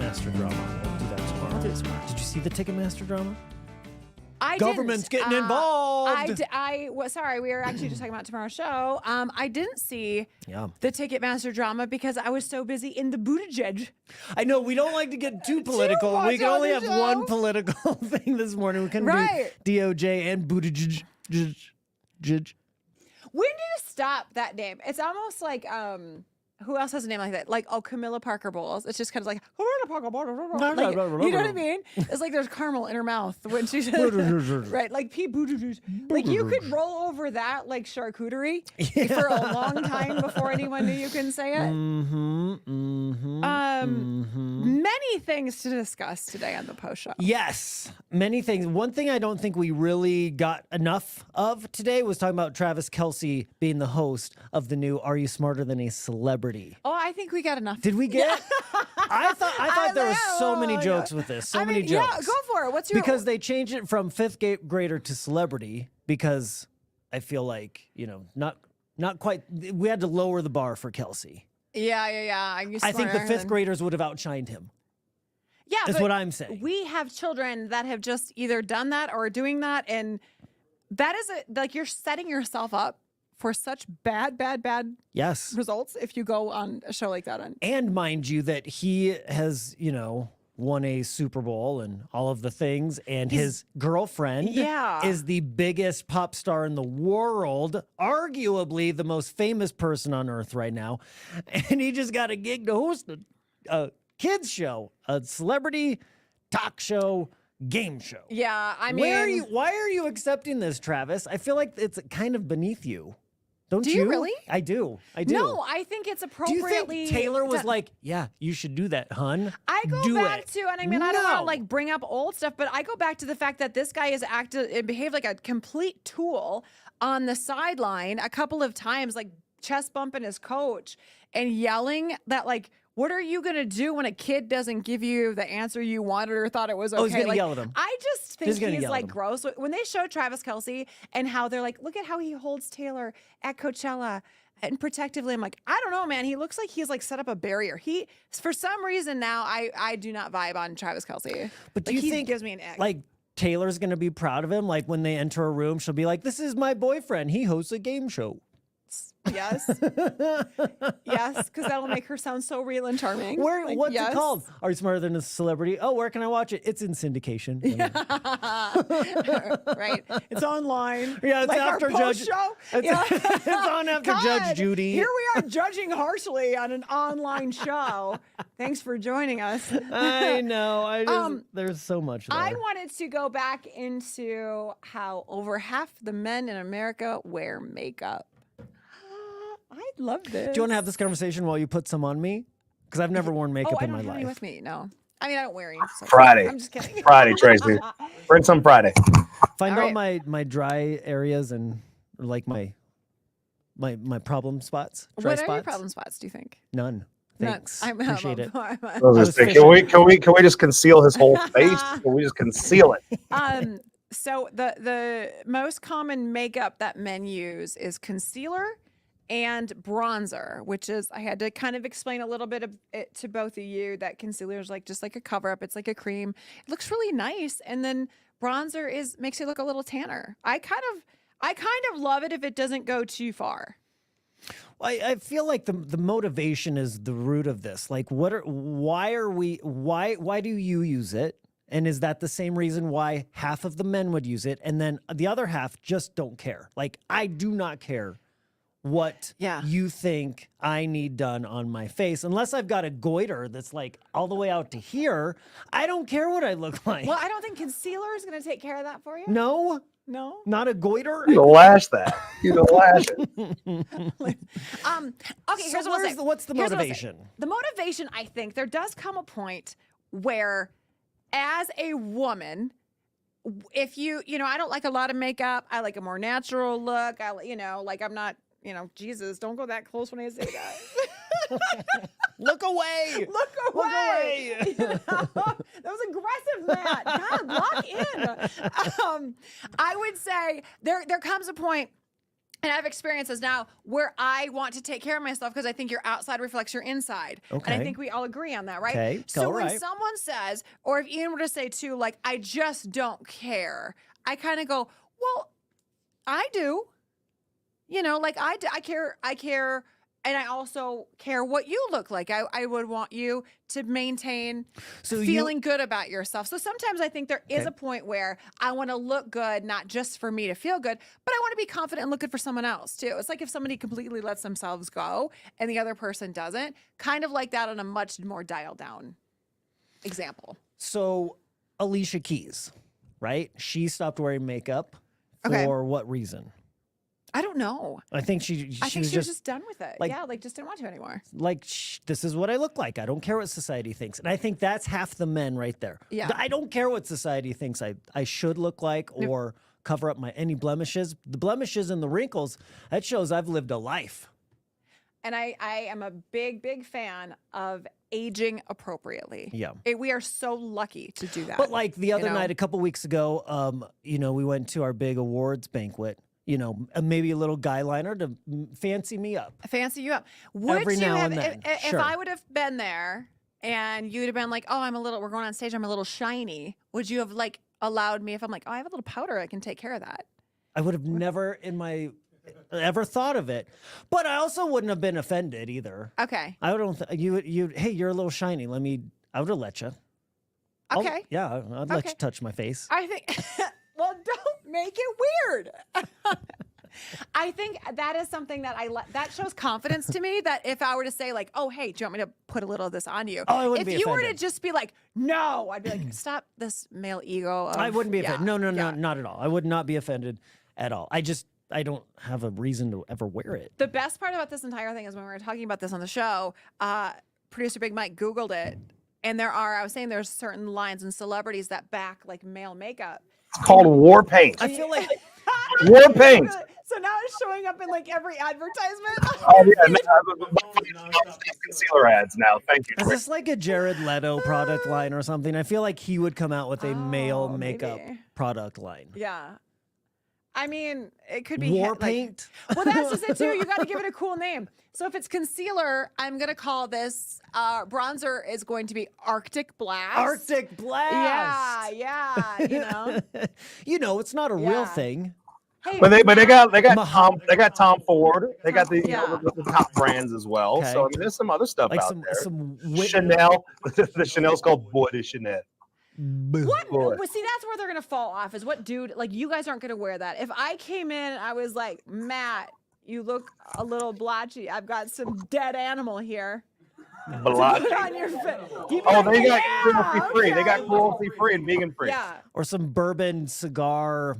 Ticketmaster drama. We'll do that tomorrow. We'll do it tomorrow. Did you see the Ticketmaster drama? Government's getting involved. Sorry, we were actually just talking about tomorrow's show. I didn't see the Ticketmaster drama because I was so busy in the Buttigieg. I know we don't like to get too political. We can only have one political thing this morning. We couldn't do DOJ and Buttigieg. When do you stop that name? It's almost like who else has a name like that? Like, Camilla Parker Bowles. It's just kind of like, like, you know what I mean? It's like there's caramel in her mouth when she says, right? Like P. Buttigieg. Like you could roll over that like charcuterie for a long time before anyone knew you couldn't say it. Many things to discuss today on the post show. Yes, many things. One thing I don't think we really got enough of today was talking about Travis Kelce being the host of the new Are You Smarter Than a Celebrity? Oh, I think we got enough. Did we get? I thought there was so many jokes with this. So many jokes. Yeah, go for it. What's your? Because they changed it from fifth grader to celebrity because I feel like not quite. We had to lower the bar for Kelce. Yeah. I think the fifth graders would have outshined him. Yeah, that's what I'm saying. We have children that have just either done that or are doing that, and that is like you're setting yourself up for such bad results if you go on a show like that. And mind you that he has, won a Super Bowl and all of the things, and his girlfriend is the biggest pop star in the world, arguably the most famous person on earth right now, and he just got a gig to host a kids show, a celebrity talk show, game show. Yeah, I mean, why are you accepting this, Travis? I feel like it's kind of beneath you. Don't you? Do you really? I do. No, I think it's appropriately. Do you think Taylor was like, yeah, you should do that, hun? I go back to, and I mean, I don't want to like bring up old stuff, but I go back to the fact that this guy is behaved like a complete tool on the sideline a couple of times, like chest bumping his coach and yelling that like, what are you going to do when a kid doesn't give you the answer you wanted or thought it was okay? Oh, he's going to yell at him. I just think he's like gross. When they showed Travis Kelce and how they're like, look at how he holds Taylor at Coachella and protectively, I'm like, I don't know, man. He looks like he's like set up a barrier. For some reason now, I do not vibe on Travis Kelce. But do you think gives me an egg. Like Taylor's going to be proud of him? Like when they enter a room, she'll be like, this is my boyfriend. He hosts a game show. Yes. Yes, because that'll make her sound so real and charming. What's it called? Are You Smarter Than a Celebrity? Oh, where can I watch it? It's in syndication. Right. It's online. Yeah, it's like after our Judge. show. It's on after Judge Judy. Here we are judging harshly on an online show. Thanks for joining us. I know. There's so much there. I wanted to go back into how over half the men in America wear makeup. I love this. Do you want to have this conversation while you put some on me? Because I've never worn makeup in my life. I don't have any with me. No, I mean I don't wear any. So Friday. I'm just kidding. Friday, Tracy. Bring some Friday. Find all my dry areas and like my problem spots. What are your problem spots? Do you think? None. Thanks. Appreciate it. Can we just conceal his whole face? Can we just conceal it? So the most common makeup that men use is concealer and bronzer, which is, I had to kind of explain a little bit of it to both of you, that concealer is like just like a cover up. It's like a cream. It looks really nice. And then bronzer makes you look a little tanner. I kind of love it if it doesn't go too far. I feel like the motivation is the root of this. Like why do you use it? And is that the same reason why half of the men would use it? And then the other half just don't care. Like, I do not care what you think I need done on my face. Unless I've got a goiter that's like all the way out to here, I don't care what I look like. Well, I don't think concealer is going to take care of that for you. No? Not a goiter? You can lash that. You can lash it. Okay, here's what I'll say. What's the motivation? The motivation, I think, there does come a point where as a woman, if you I don't like a lot of makeup. I like a more natural look. I'm not, Jesus, don't go that close when I say that. Look away. Look away. That was aggressive, Matt. God, lock in. I would say there comes a point And I have experiences now where I want to take care of myself because I think your outside reflects your inside. And I Okay. think we all agree on that, right? Okay, So when right. someone says, or if Ian were to say too, like, I just don't care, I kind of go, well, I do. You know, like I care. And I also care what you look like. I would want you to maintain So feeling good about yourself. So sometimes I think there is Okay. a point where I want to look good, not just for me to feel good, but I want to be confident and look good for someone else too. It's like if somebody completely lets themselves go and the other person doesn't, kind of like that on a much more dialed down example. So Alicia Keys, right? She stopped wearing makeup for Okay. what reason? I don't know. I think she I think was she was just just done with it. like- Yeah, like just didn't want to anymore. like, this is what I look like. I don't care what society thinks. And I think that's half the men right there. Yeah. I don't care what society thinks I should look like or cover up my any blemishes. The blemishes and the wrinkles, that shows I've lived a life. And I am a big fan of aging appropriately. Yeah. We are so lucky to do that. But like the other know? night, a couple weeks ago, we went to our big awards banquet. Maybe a little guy liner to fancy me up. Fancy you up. Would Every you now have, and then, if sure. I would have been there and you'd have been like, oh, we're going on stage, I'm a little shiny. Would you have like allowed me if I'm like, oh, I have a little powder, I can take care of that? I would have never ever thought of it, but I also wouldn't have been offended either. Okay. I don't. Hey, you're a little shiny. I would have let you. Okay. Yeah, I'd let Okay. you touch my face. I think, well, don't make it weird. I think that is something that that shows confidence to me that if I were to say like, oh, hey, do you want me to put a little of this on you? Oh, I wouldn't if be you were to offended. just be like, no, I'd be like, stop this male ego. I wouldn't be yeah, offended. No, yeah. not at all. I would not be offended at all. I don't have a reason to ever wear it. The best part about this entire thing is when we were talking about this on the show, producer Big Mike Googled it. And I was saying there's certain lines and celebrities that back like male makeup. It's called war paint. I feel like War paint. So now it's showing up in like every advertisement. Oh yeah, concealer ads now. Thank you. is Tracy. this like a Jared Leto product line or something? I feel like he would come out with a male Oh, makeup maybe. product line. Yeah. I mean, it could be War like- paint. Well, that's just it too. You got to give it a cool name. So if it's concealer, I'm gonna call this bronzer is going to be Arctic Blast. Arctic Blast. Yeah. It's not a Yeah. real thing. Hey, But they got Mahal- Tom Ford. They got the, Yeah. the top brands as well. Okay. So I mean, there's some other stuff Like out some there. some Chanel. The Chanel's called Bois de Chanel. What? Boy. Well, see, that's where they're gonna fall off. Is what, dude? Like, you guys aren't gonna wear that. If I came in and I was like, Matt, you look a little blotchy. I've got some dead animal here. Blotchy. Put on your face. Oh, they got cruelty free. They got cruelty free and vegan free. Yeah. or some bourbon cigar.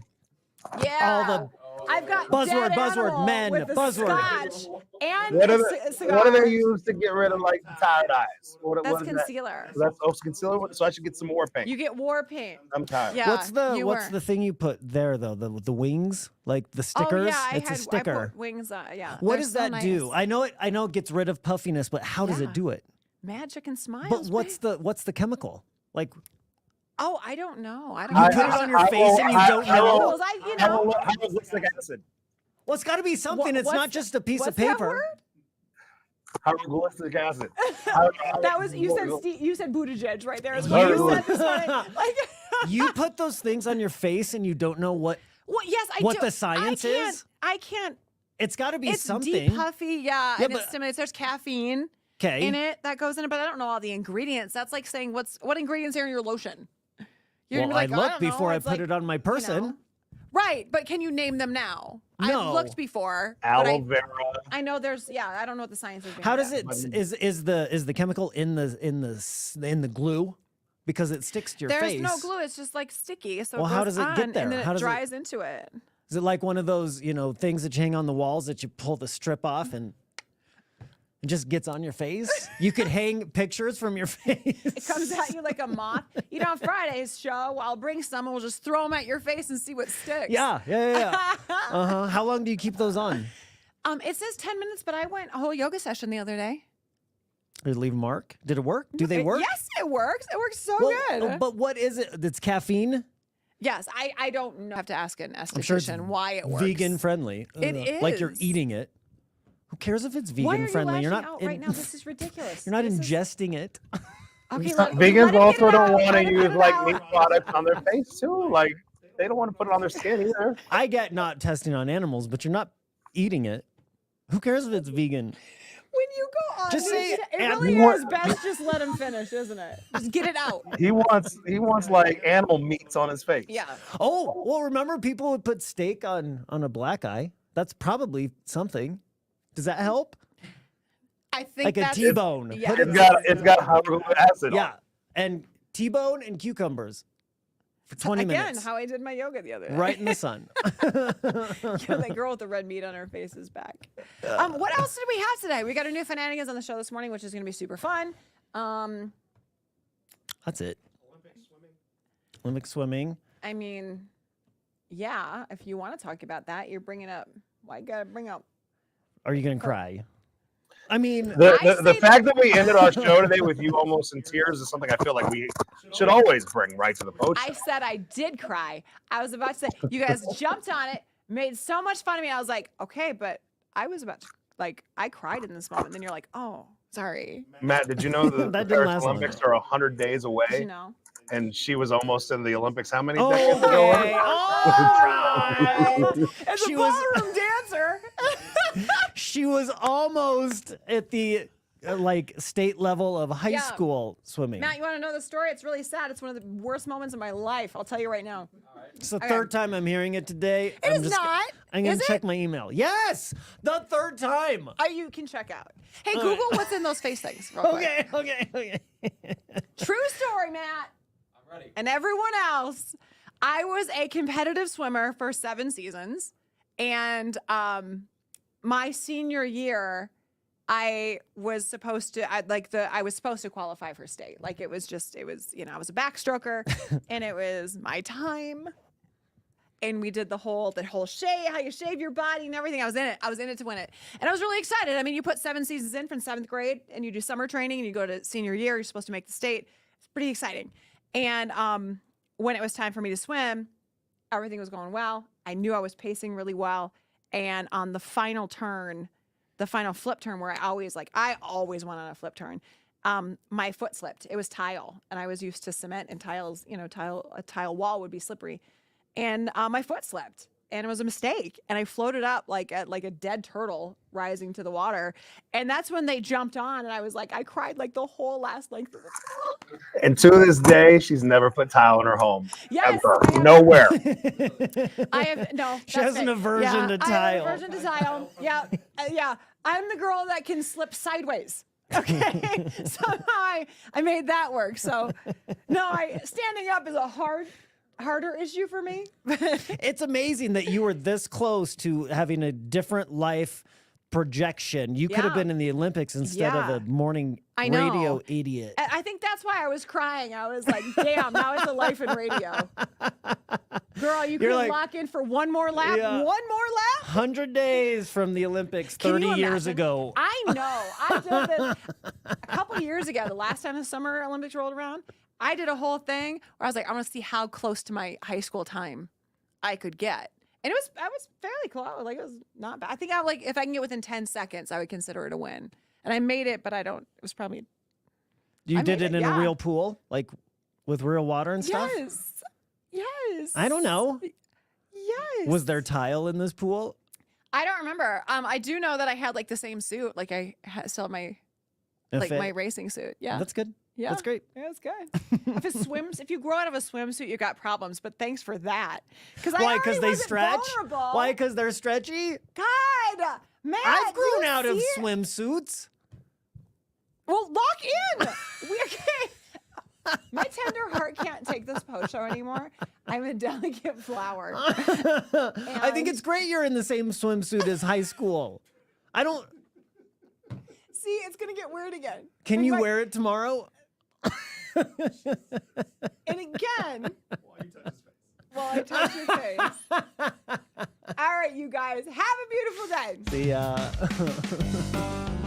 Yeah. the I've got buzzword, dead buzzword, animal men, with the buzzword. Scotch and What the do cigar. they use to get rid of like the tired eyes? What That's is that? concealer. So that's concealer. So I should get some more paint. You get war paint. I'm tired. Yeah. What's the thing you put there though? The wings, like the stickers. Oh yeah, It's a I sticker. put wings on. Yeah. What they're does so that do? nice. I know it gets rid of puffiness, but how does Yeah. it do it? Magic and smiles. But babe. what's the chemical? Like Oh, I don't know. I don't. You know. put it on your face and you don't know? Well, How does lipstick acid? well, it's got to be something. It's what's not the- just a piece of what's that paper. word? Hieroglyphic acid. That was you said. You said Buttigieg right there. Is what you said this morning. Like, You put those things on your face and you don't know what. well, yes, I What do. the science is? I can't. It's got to be It's something. deep puffy, yeah, and but- it stimulates. There's caffeine Okay. in it that goes in it, but I don't know all the ingredients. That's like saying what ingredients are in your lotion. You're Well, gonna I be like, look don't know. before I It's put like, it on my person. know. Right, but can you name them now? No. I've looked before. but Aloe vera. I know there's. Yeah, I don't know what the science is. How behind does that. it is the chemical in the glue because it sticks to your There's face? no glue. It's just like sticky. So Well, it how goes does it get on, there? And then How it does it- dries into it. Is it like one of those things that you hang on the walls that you pull the strip off and it just gets on your face? You could hang pictures from your face. It comes at you like a moth. On Friday's show, I'll bring some and we'll just throw them at your face and see what sticks. Yeah. Uh-huh. How long do you keep those on? It says 10 minutes, but I went a whole yoga session the other day. Did it leave a mark? Did it work? Do they work? Yes, it works. It works so Well, good. But what is it? It's caffeine? Yes, I don't know. I have to ask an I'm sure it's esthetician why it works. vegan friendly. It Like you're is. eating it. Who cares if it's vegan Why are you friendly? You're lashing not out right now. This is ridiculous. You're not This is- ingesting it. Okay, Vegans also don't want Let to him use get it like out. meat products on their face too. Like they don't want to put it on their skin either. I get not testing on animals, but you're not eating it. Who cares if it's vegan? When you go on, Just say it and really more- is best just let him finish, isn't it? Just get it out. He wants like animal meats on his face. Yeah. Oh, well, remember people would put steak on a black eye. That's probably something. Does that help? I think Like a that's T-bone. Yeah. Put it- It's got hyaluronic acid. Yeah, and T-bone and cucumbers for 20 Again, minutes. how I did my yoga the other day. Right in the sun. Yeah, that girl with the red meat on her face is back. What else did we have today? We got a new Fananigans on the show this morning, which is going to be super fun. That's it. Olympic swimming. I mean, yeah, if you want to talk about that, you're bringing up. Why you got to bring up? Are you gonna cry? I mean, The fact that we ended our show today with you almost in tears is something I feel like we should always bring right to the post. I said I did cry. I was about to say, you guys jumped on it, made so much fun of me. I was like, okay, but I was about to, like, I cried in this moment. And then you're like, oh, sorry. Matt, did you know the That didn't Paris last long. Olympics are 100 days away? Did you know? And she was almost in the Olympics. How many oh, decades ago? okay. All right. As She a was- ballroom dancer. She was almost at the like state level of high Yeah. school swimming. Matt, you want to know the story? It's really sad. It's one of the worst moments of my life. I'll tell you right now. It's the third time I'm hearing it today. It is not. I'm gonna Is check it? my email. Yes, the third time. You can check out. Hey, Google what's in those face things. Real quick. Okay. True story, Matt. I'm ready. And everyone else. I was a competitive swimmer for 7 seasons. And my senior year, I was supposed to, I was supposed to qualify for state. Like it was, I was a backstroker and it was my time. And we did the whole shave, how you shave your body and everything. I was in it to win it. And I was really excited. I mean, you put 7 seasons in from 7th grade and you do summer training and you go to senior year, you're supposed to make the state. It's pretty exciting. And when it was time for me to swim, everything was going well. I knew I was pacing really well. And on the final turn, the final flip turn where I always went on a flip turn, my foot slipped. It was tile. And I was used to cement and tiles, a tile wall would be slippery. And my foot slipped and it was a mistake. And I floated up like a dead turtle rising to the water. And that's when they jumped on. And I was like, I cried like the whole last length of the And to this day, she's never put tile in her home. Yes, Ever. I have- Nowhere. I have no. She has an aversion to I tile. have an aversion to tile. Yeah, yeah. I'm the girl that can slip sideways. Okay, somehow I made that work. So no, standing up is a harder issue for me. It's amazing that you were this close to having a different life projection. You could have Yeah. been in the Olympics instead of Yeah. a morning I know. radio idiot. I think that's why I was crying. I was like, damn, now it's a life in radio. Girl, you You're could like- lock in for one more lap. Yeah. One more lap? 100 days from the Olympics Can 30 you years imagine? ago. I know. I did this a couple years ago, the last time the Summer Olympics rolled around. I did a whole thing where I was like, I want to see how close to my high school time I could get. And I was fairly close. Like it was not bad. I think if I can get within 10 seconds, I would consider it a win. And I made it, but it was probably You I did made it it, in a yeah. real pool, like with real water and stuff? Yes. I don't know. Yes. Was there tile in this pool? I don't remember. I do know that I had like the same suit. Like I still have my my racing suit. Yeah. That's good. Yeah. That's great. Yeah, it's good. If you grow out of a swimsuit, you got problems. But thanks for that. Why? Because They stretch? Vulnerable. Why? Because they're stretchy? God, Matt, I've do you grown out of see it? swimsuits. Well, lock in. We okay. My tender heart can't take this post show anymore. I'm a delicate flower. I think it's great you're in the same swimsuit as high school. I don't. See, it's gonna get weird again. Can We you might- wear it tomorrow? And again, while I touch your face. All right, you guys, have a beautiful day. See ya.